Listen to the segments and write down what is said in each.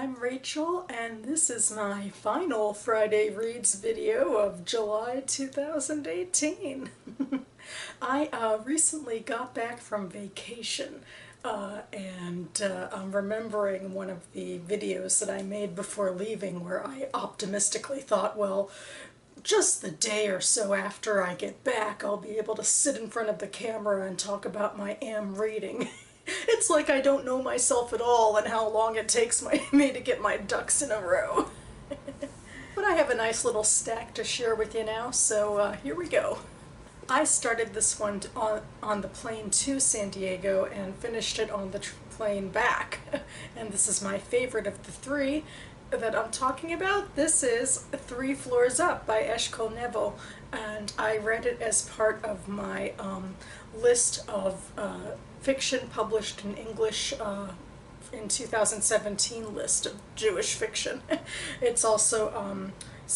I'm Rachel, and this is my final Friday Reads video of July 2018. I recently got back from vacation, and I'm remembering one of the videos that I made before leaving where I optimistically thought, well, just the day or so after I get back, I'll be able to sit in front of the camera and talk about my reading. It's like I don't know myself at all and how long it takes me to get my ducks in a row. But I have a nice little stack to share with you now, so here we go. I started this one on the plane to San Diego and finished it on the plane back. And this is my favorite of the three that I'm talking about. This is 3 Floors Up by Eshkol Nevo, and I read it as part of my list of fiction published in English in 2017 list of Jewish fiction. It's also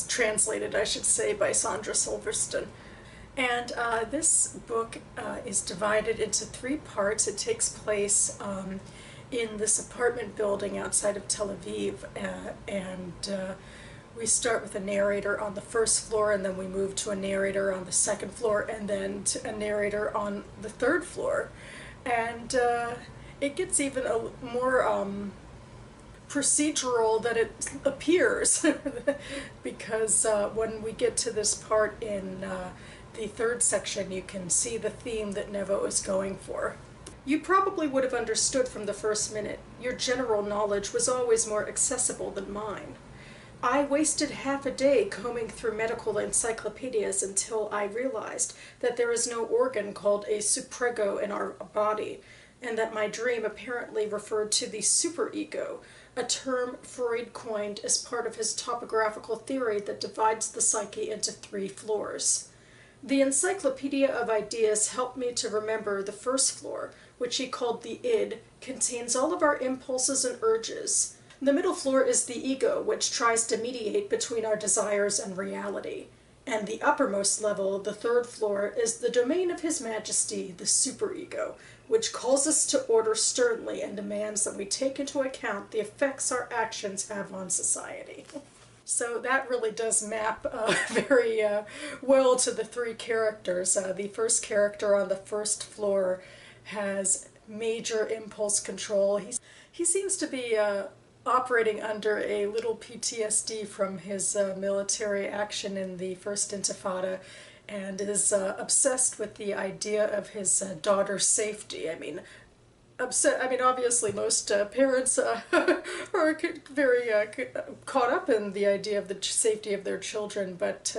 translated, I should say, by Sondra Silverston. And this book is divided into 3 parts. It takes place in this apartment building outside of Tel Aviv, and we start with a narrator on the 1st floor, and then we move to a narrator on the 2nd floor, and then to a narrator on the 3rd floor. And it gets even more procedural than it appears, because when we get to this part in the 3rd section, you can see the theme that Nevo is going for. You probably would have understood from the first minute. Your general knowledge was always more accessible than mine. I wasted half a day combing through medical encyclopedias until I realized that there is no organ called a suprego in our body, and that my dream apparently referred to the superego, a term Freud coined as part of his topographical theory that divides the psyche into 3 floors. The Encyclopedia of Ideas helped me to remember the 1st floor, which he called the id, contains all of our impulses and urges. The middle floor is the ego, which tries to mediate between our desires and reality. And the uppermost level, the 3rd floor, is the domain of His Majesty, the superego, which calls us to order sternly and demands that we take into account the effects our actions have on society. So that really does map very well to the 3 characters. The first character on the 1st floor has major impulse control. He seems to be operating under a little PTSD from his military action in the First Intifada, and is obsessed with the idea of his daughter's safety. Obviously most parents are very caught up in the idea of the safety of their children, but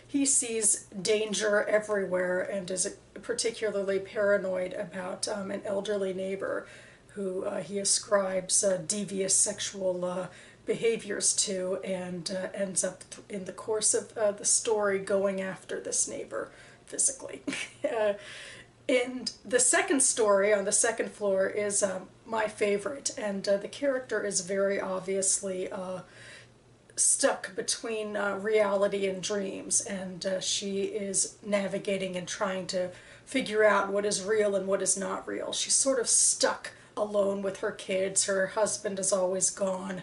he sees danger everywhere and is particularly paranoid about an elderly neighbor who he ascribes devious sexual behaviors to, and ends up in the course of the story going after this neighbor physically. And the 2nd story on the 2nd floor is my favorite, and the character is very obviously stuck between reality and dreams, and she is navigating and trying to figure out what is real and what is not real. She's sort of stuck alone with her kids. Her husband is always gone,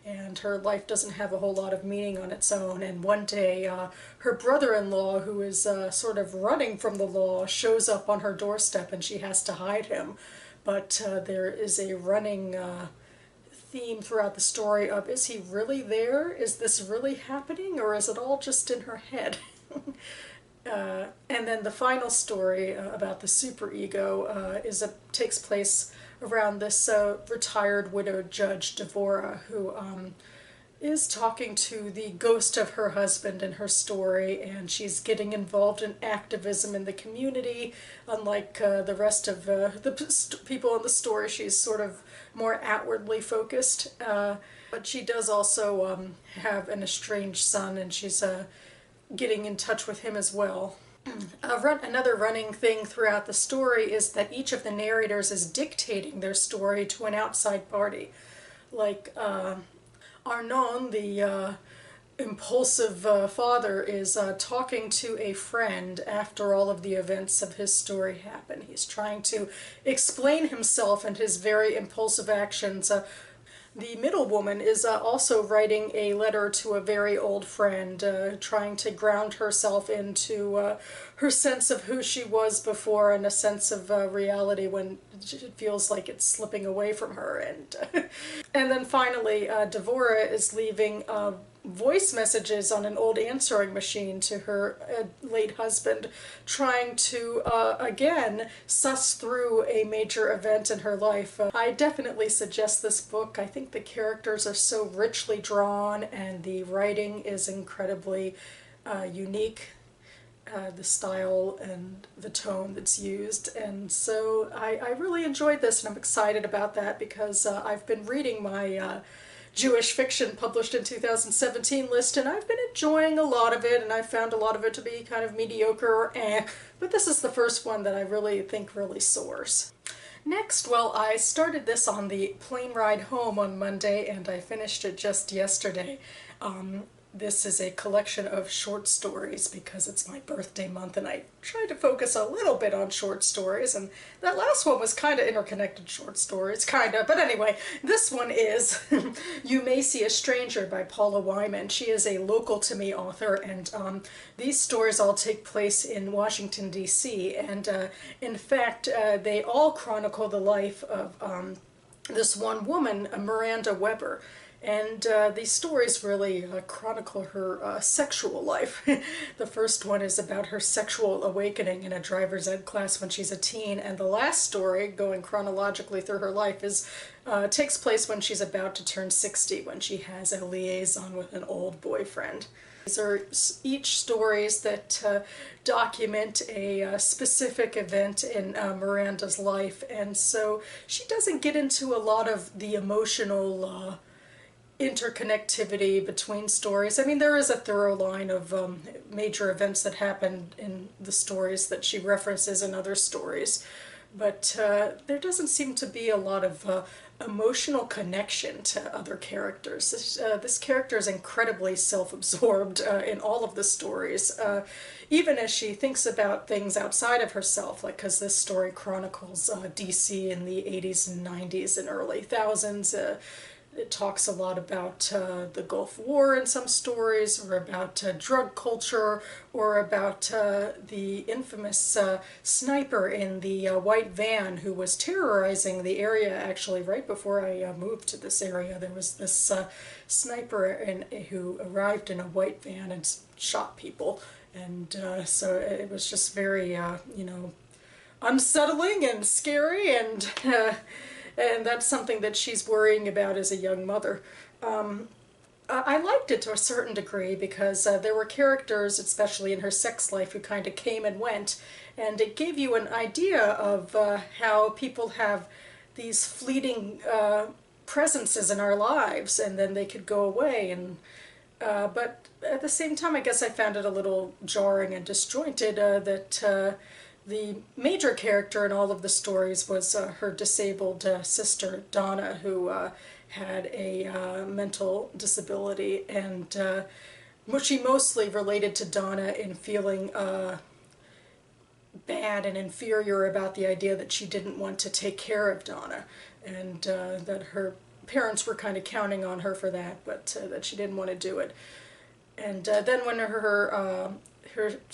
and her life doesn't have a whole lot of meaning on its own. And one day, her brother-in-law, who is sort of running from the law, shows up on her doorstep, and she has to hide him. But there is a running theme throughout the story of, is he really there? Is this really happening? Or is it all just in her head? And then the final story about the superego takes place around this retired widowed judge, Devora, who is talking to the ghost of her husband in her story, and she's getting involved in activism in the community. Unlike the rest of the people in the story, she's sort of more outwardly focused. But she does also have an estranged son, and she's getting in touch with him as well. Another running thing throughout the story is that each of the narrators is dictating their story to an outside party. Like Arnon, the impulsive father, is talking to a friend after all of the events of his story happen. He's trying to explain himself and his very impulsive actions The middle woman is also writing a letter to a very old friend, trying to ground herself into her sense of who she was before and a sense of reality when it feels like it's slipping away from her. And then finally, Devora is leaving voice messages on an old answering machine to her late husband, trying to, again, suss through a major event in her life. I definitely suggest this book. I think the characters are so richly drawn and the writing is incredibly unique. The style and the tone that's used, and so I really enjoyed this, and I'm excited about that because I've been reading my Jewish fiction published in 2017 list, and I've been enjoying a lot of it, and I found a lot of it to be kind of mediocre or but this is the first one that I really think really soars. Next, well, I started this on the plane ride home on Monday, and I finished it just yesterday. This is a collection of short stories because it's my birthday month and I tried to focus a little bit on short stories, and that last one was kind of interconnected short stories, kind of. But anyway, this one is You May See a Stranger by Paula Whyman. She is a local to me author, and these stories all take place in Washington, D.C. And in fact, they all chronicle the life of this one woman, Miranda Weber. And these stories really chronicle her sexual life. The first one is about her sexual awakening in a driver's ed class when she's a teen, and the last story, going chronologically through her life, is takes place when she's about to turn 60, when she has a liaison with an old boyfriend. These are each stories that document a specific event in Miranda's life, and so she doesn't get into a lot of the emotional interconnectivity between stories. I mean, there is a thorough line of major events that happened in the stories that she references in other stories, but there doesn't seem to be a lot of emotional connection to other characters. This character is incredibly self-absorbed in all of the stories, even as she thinks about things outside of herself, like because this story chronicles DC in the 80s and 90s and early thousands. It talks a lot about the Gulf War in some stories, or about drug culture, or about the infamous sniper in the white van who was terrorizing the area. Actually, right before I moved to this area, there was this sniper who arrived in a white van and shot people. And so it was just very, you know, unsettling and scary, and that's something that she's worrying about as a young mother. I liked it to a certain degree because there were characters, especially in her sex life, who kind of came and went, and it gave you an idea of how people have these fleeting presences in our lives, and then they could go away. And but at the same time, I guess I found it a little jarring and disjointed that the major character in all of the stories was her disabled sister, Donna, who had a mental disability, and she mostly related to Donna in feeling bad and inferior about the idea that she didn't want to take care of Donna, and that her parents were kind of counting on her for that, but that she didn't want to do it. And then when her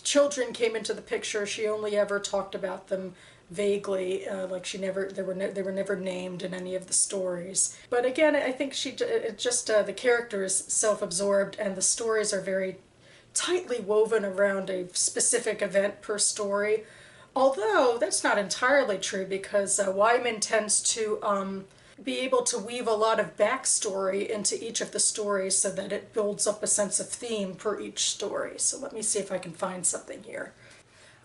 children came into the picture, she only ever talked about them vaguely, like they were never named in any of the stories. But again, I think the character is self-absorbed, and the stories are very tightly woven around a specific event per story. Although that's not entirely true, because Whyman tends to be able to weave a lot of backstory into each of the stories so that it builds up a sense of theme for each story. So let me see if I can find something here.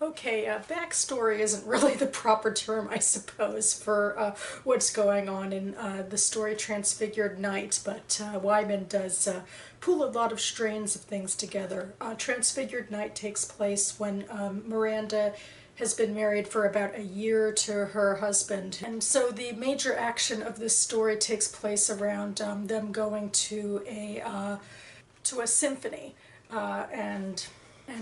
Okay, backstory isn't really the proper term, I suppose, for what's going on in the story Transfigured Night, but Whyman does pull a lot of strands of things together. Transfigured Night takes place when Miranda has been married for about a year to her husband. And so the major action of this story takes place around them going to a symphony, and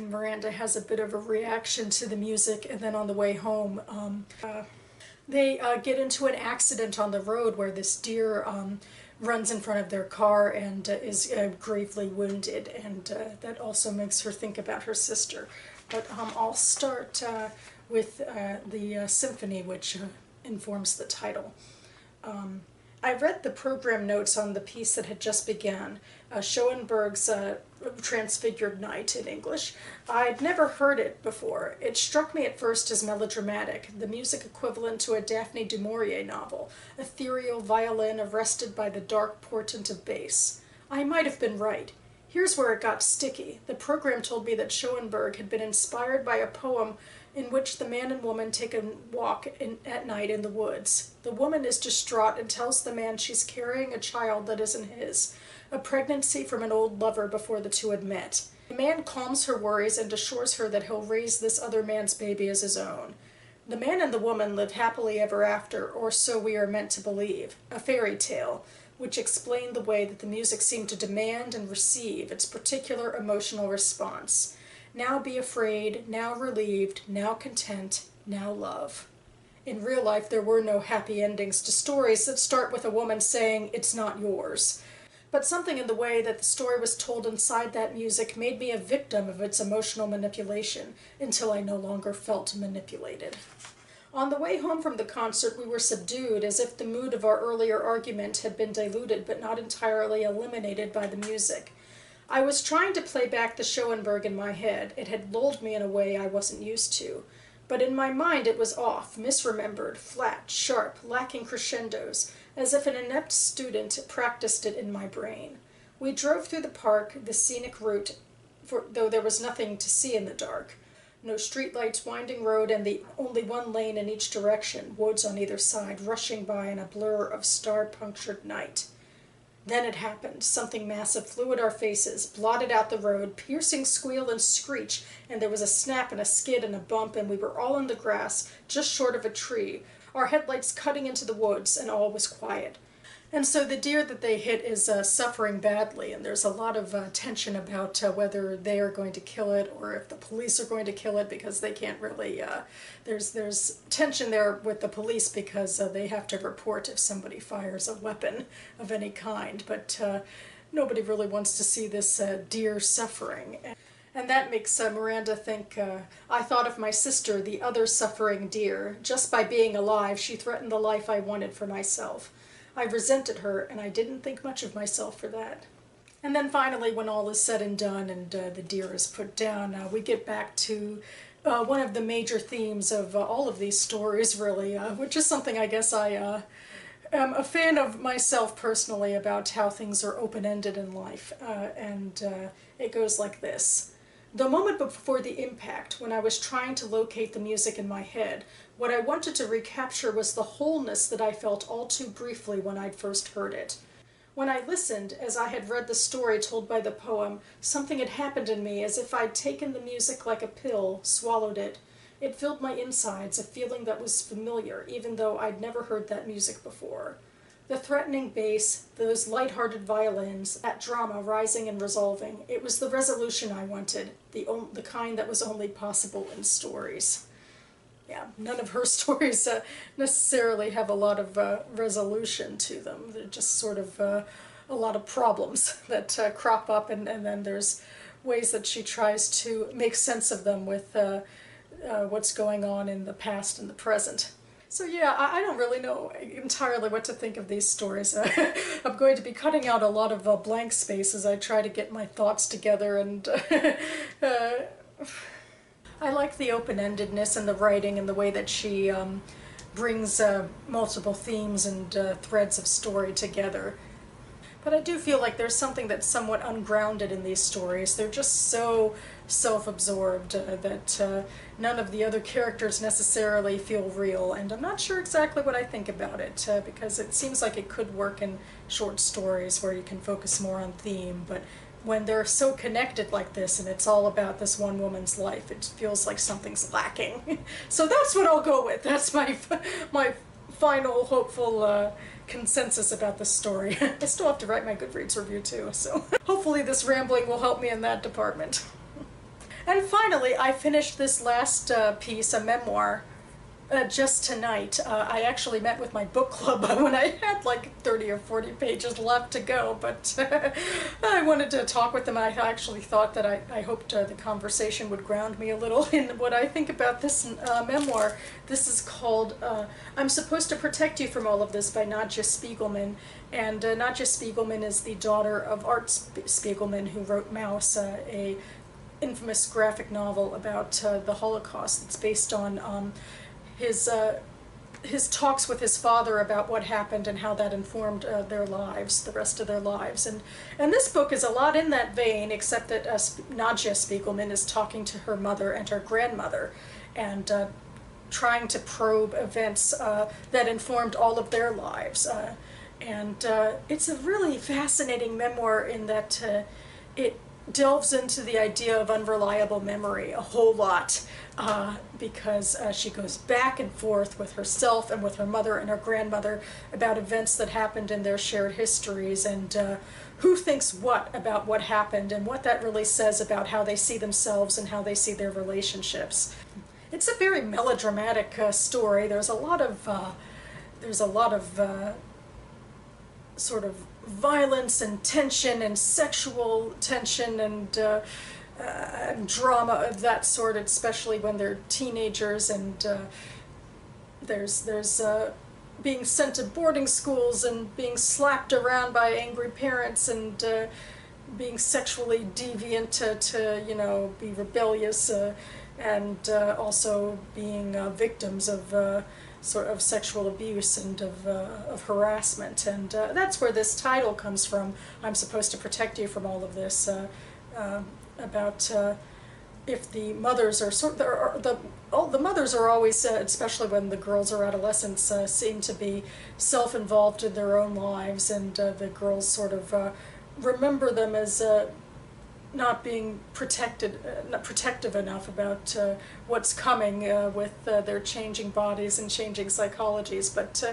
Miranda has a bit of a reaction to the music, and then on the way home they get into an accident on the road where this deer runs in front of their car and is gravely wounded, and that also makes her think about her sister. But I'll start with the symphony, which informs the title. I read the program notes on the piece that had just begun, Schoenberg's Transfigured Night in English. I'd never heard it before. It struck me at first as melodramatic, the music equivalent to a Daphne du Maurier novel, ethereal violin arrested by the dark portent of bass. I might have been right. Here's where it got sticky. The program told me that Schoenberg had been inspired by a poem in which the man and woman take a walk at night in the woods. The woman is distraught and tells the man she's carrying a child that isn't his, a pregnancy from an old lover before the two had met. The man calms her worries and assures her that he'll raise this other man's baby as his own. The man and the woman live happily ever after, or so we are meant to believe, a fairy tale, which explained the way that the music seemed to demand and receive its particular emotional response. Now be afraid, now relieved, now content, now love. In real life, there were no happy endings to stories that start with a woman saying, "It's not yours." But something in the way that the story was told inside that music made me a victim of its emotional manipulation, until I no longer felt manipulated. On the way home from the concert, we were subdued, as if the mood of our earlier argument had been diluted but not entirely eliminated by the music. I was trying to play back the Schoenberg in my head. It had lulled me in a way I wasn't used to. But in my mind it was off, misremembered, flat, sharp, lacking crescendos, as if an inept student practiced it in my brain. We drove through the park, the scenic route, though there was nothing to see in the dark. No streetlights, winding road, and the only one lane in each direction, woods on either side, rushing by in a blur of star-punctured night. Then it happened. Something massive flew at our faces, blotted out the road, piercing squeal and screech, and there was a snap and a skid and a bump, and we were all in the grass, just short of a tree, our headlights cutting into the woods, and all was quiet. And so the deer that they hit is suffering badly, and there's a lot of tension about whether they are going to kill it or if the police are going to kill it, because they can't really, there's tension there with the police because they have to report if somebody fires a weapon of any kind, but nobody really wants to see this deer suffering. And that makes Miranda think, I thought of my sister, the other suffering deer. Just by being alive, she threatened the life I wanted for myself. I resented her, and I didn't think much of myself for that. And then finally, when all is said and done and the deer is put down, we get back to one of the major themes of all of these stories, really, which is something I guess I am a fan of myself personally, about how things are open-ended in life. It goes like this. The moment before the impact, when I was trying to locate the music in my head, what I wanted to recapture was the wholeness that I felt all too briefly when I'd first heard it. When I listened, as I had read the story told by the poem, something had happened in me as if I'd taken the music like a pill, swallowed it. It filled my insides, a feeling that was familiar, even though I'd never heard that music before. The threatening bass, those light-hearted violins, that drama rising and resolving, it was the resolution I wanted, the kind that was only possible in stories. Yeah, none of her stories necessarily have a lot of resolution to them. They're just sort of a lot of problems that crop up, and then there's ways that she tries to make sense of them with what's going on in the past and the present. So yeah, I don't really know entirely what to think of these stories. I'm going to be cutting out a lot of blank space as I try to get my thoughts together, and I like the open-endedness in the writing and the way that she brings multiple themes and threads of story together. But I do feel like there's something that's somewhat ungrounded in these stories. They're just so self-absorbed that none of the other characters necessarily feel real, and I'm not sure exactly what I think about it, because it seems like it could work in short stories where you can focus more on theme, but when they're so connected like this and it's all about this one woman's life, it feels like something's lacking. So that's what I'll go with. That's my final hopeful consensus about this story. I still have to write my Goodreads review too, so hopefully this rambling will help me in that department. And finally, I finished this last piece, a memoir, just tonight. I actually met with my book club when I had like 30 or 40 pages left to go, but I wanted to talk with them. I actually thought that I hoped the conversation would ground me a little in what I think about this memoir. This is called I'm Supposed to Protect You from All of This by Nadja Spiegelman. And Nadja Spiegelman is the daughter of Art Spiegelman, who wrote Mouse, a infamous graphic novel about the Holocaust. It's based on his talks with his father about what happened and how that informed their lives, the rest of their lives. And this book is a lot in that vein, except that Nadja Spiegelman is talking to her mother and her grandmother and trying to probe events that informed all of their lives. And it's a really fascinating memoir in that it delves into the idea of unreliable memory a whole lot, because she goes back and forth with herself and with her mother and her grandmother about events that happened in their shared histories, and who thinks what about what happened and what that really says about how they see themselves and how they see their relationships. It's a very melodramatic story. There's a lot of sort of violence and tension and sexual tension and drama of that sort, especially when they're teenagers, and there's being sent to boarding schools and being slapped around by angry parents and being sexually deviant to you know, be rebellious, and also being victims of sort of sexual abuse and of harassment. And that's where this title comes from, I'm Supposed to Protect You from All of This, about if the mothers are the mothers are always, especially when the girls are adolescents, seem to be self-involved in their own lives, and the girls sort of remember them as not being not protective enough about what's coming with their changing bodies and changing psychologies. But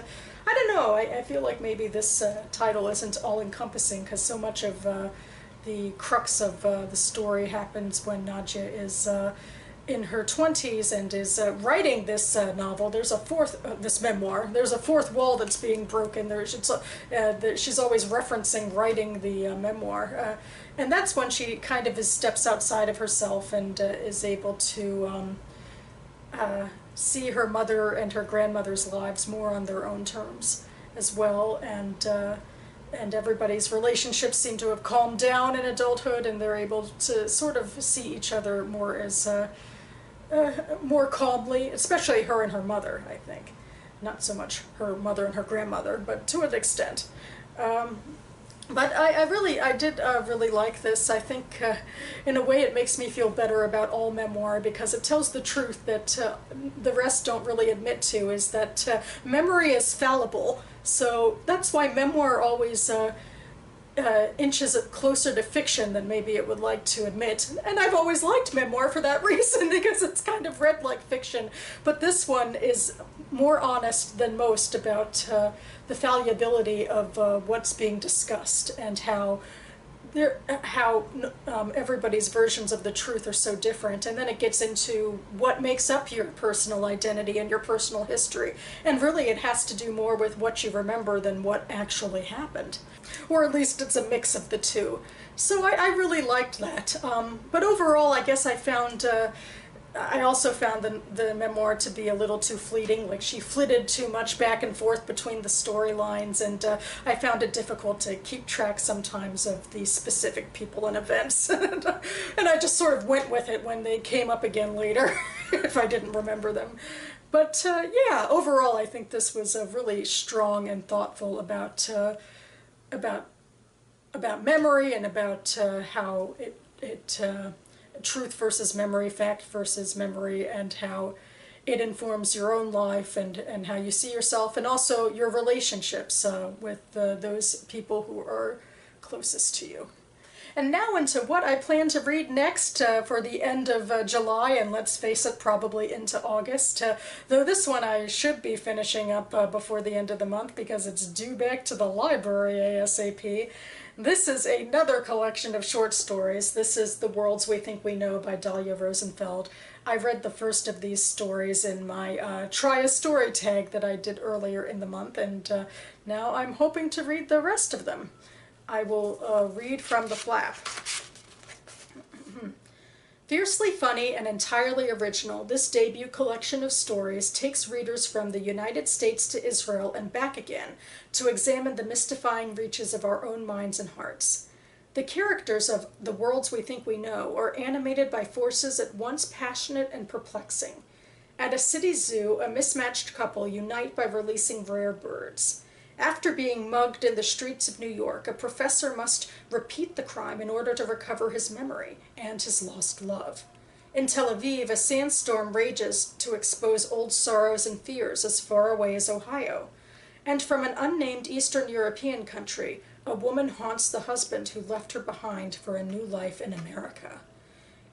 I don't know, I feel like maybe this title isn't all-encompassing, because so much of the crux of the story happens when Nadja is in her 20s and is writing this novel. There's a this memoir. There's a fourth wall that's being broken. She's always referencing writing the memoir. And that's when she kind of steps outside of herself and is able to see her mother and her grandmother's lives more on their own terms as well. And everybody's relationships seem to have calmed down in adulthood, and they're able to sort of see each other more as more calmly, especially her and her mother, I think. Not so much her mother and her grandmother, but to an extent. But I did really like this. I think in a way it makes me feel better about all memoir, because it tells the truth that the rest don't really admit to, is that memory is fallible. So that's why memoir always inches it closer to fiction than maybe it would like to admit. And I've always liked memoir for that reason, because it's kind of read like fiction. But this one is more honest than most about the fallibility of what's being discussed, and how everybody's versions of the truth are so different. And then it gets into what makes up your personal identity and your personal history. And really it has to do more with what you remember than what actually happened. Or at least it's a mix of the two. So I really liked that. But overall, I guess I also found the memoir to be a little too fleeting. Like, she flitted too much back and forth between the storylines, and I found it difficult to keep track sometimes of the specific people and events. And I just sort of went with it when they came up again later, if I didn't remember them. But yeah, overall I think this was really strong and thoughtful about memory, and about how truth versus memory, fact versus memory, and how it informs your own life and how you see yourself, and also your relationships with those people who are closest to you. And now into what I plan to read next for the end of July, and let's face it, probably into August. Though this one I should be finishing up before the end of the month, because it's due back to the library ASAP. This is another collection of short stories. This is The Worlds We Think We Know by Dalia Rosenfeld. I read the first of these stories in my Try a Story tag that I did earlier in the month, and now I'm hoping to read the rest of them. I will read from the flap. Fiercely funny and entirely original, this debut collection of stories takes readers from the United States to Israel and back again to examine the mystifying reaches of our own minds and hearts. The characters of The Worlds We Think We Know are animated by forces at once passionate and perplexing. At a city zoo, a mismatched couple unite by releasing rare birds. After being mugged in the streets of New York, a professor must repeat the crime in order to recover his memory and his lost love. In Tel Aviv, a sandstorm rages to expose old sorrows and fears as far away as Ohio. And from an unnamed Eastern European country, a woman haunts the husband who left her behind for a new life in America.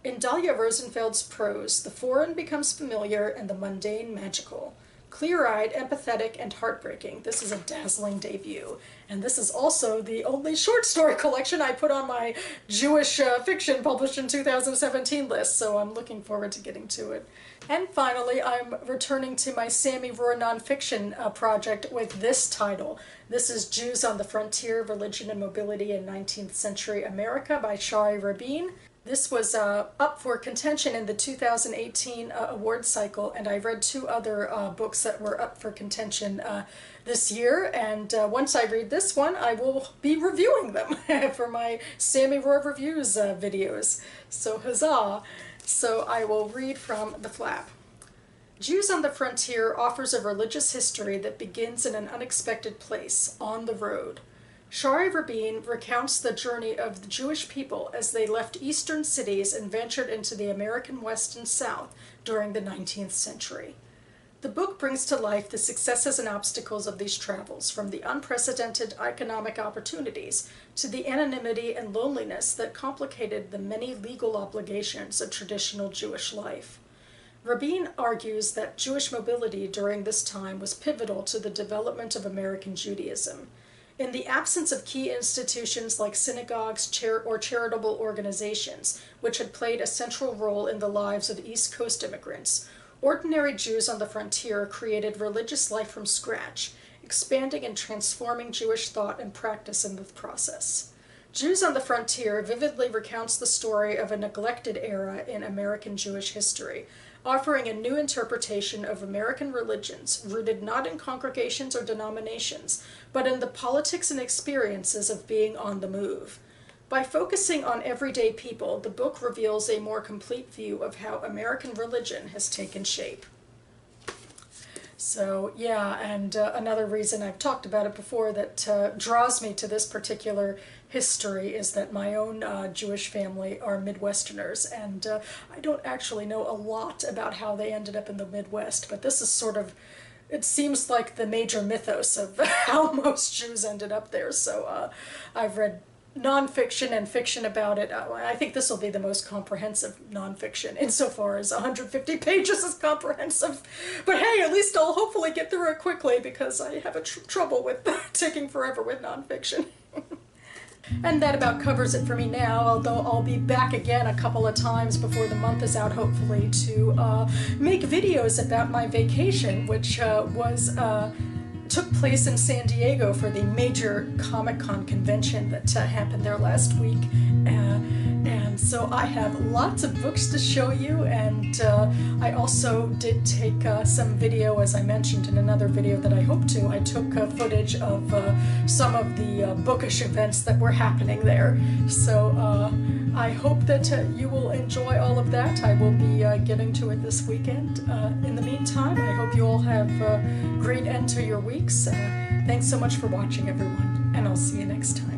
In Dalia Rosenfeld's prose, the foreign becomes familiar and the mundane magical. Clear-eyed, empathetic, and heartbreaking, this is a dazzling debut. And this is also the only short story collection I put on my Jewish fiction published in 2017 list, so I'm looking forward to getting to it. And finally, I'm returning to my Sammy Rohr nonfiction project with this title. This is Jews on the Frontier, Religion and Mobility in 19th Century America by Shari Rabin. This was up for contention in the 2018 award cycle, and I read two other books that were up for contention this year, and once I read this one, I will be reviewing them for my Sammy Rohr Reviews videos. So huzzah! So I will read from the flap. Jews on the Frontier offers a religious history that begins in an unexpected place, on the road. Shari Rabin recounts the journey of the Jewish people as they left eastern cities and ventured into the American West and South during the 19th century. The book brings to life the successes and obstacles of these travels, from the unprecedented economic opportunities to the anonymity and loneliness that complicated the many legal obligations of traditional Jewish life. Rabin argues that Jewish mobility during this time was pivotal to the development of American Judaism. In the absence of key institutions like synagogues or charitable organizations, which had played a central role in the lives of East Coast immigrants, ordinary Jews on the frontier created religious life from scratch, expanding and transforming Jewish thought and practice in the process. Jews on the Frontier vividly recounts the story of a neglected era in American Jewish history, offering a new interpretation of American religions rooted not in congregations or denominations, but in the politics and experiences of being on the move. By focusing on everyday people, the book reveals a more complete view of how American religion has taken shape. So yeah, and another reason, I've talked about it before, that draws me to this particular history is that my own Jewish family are Midwesterners, and I don't actually know a lot about how they ended up in the Midwest, but this is sort of, it seems like the major mythos of how most Jews ended up there. So I've read nonfiction and fiction about it. I think this will be the most comprehensive nonfiction, insofar as 150 pages is comprehensive. But hey, at least I'll hopefully get through it quickly, because I have trouble with taking forever with nonfiction. And that about covers it for me now, although I'll be back again a couple of times before the month is out, hopefully, to make videos about my vacation, which took place in San Diego for the major Comic-Con convention that happened there last week. And so I have lots of books to show you, and I also did take some video, as I mentioned in another video that I hope to. I took footage of some of the bookish events that were happening there. So I hope that you will enjoy all of that. I will be getting to it this weekend. In the meantime, I hope you all have a great end to your weeks. Thanks so much for watching, everyone, and I'll see you next time.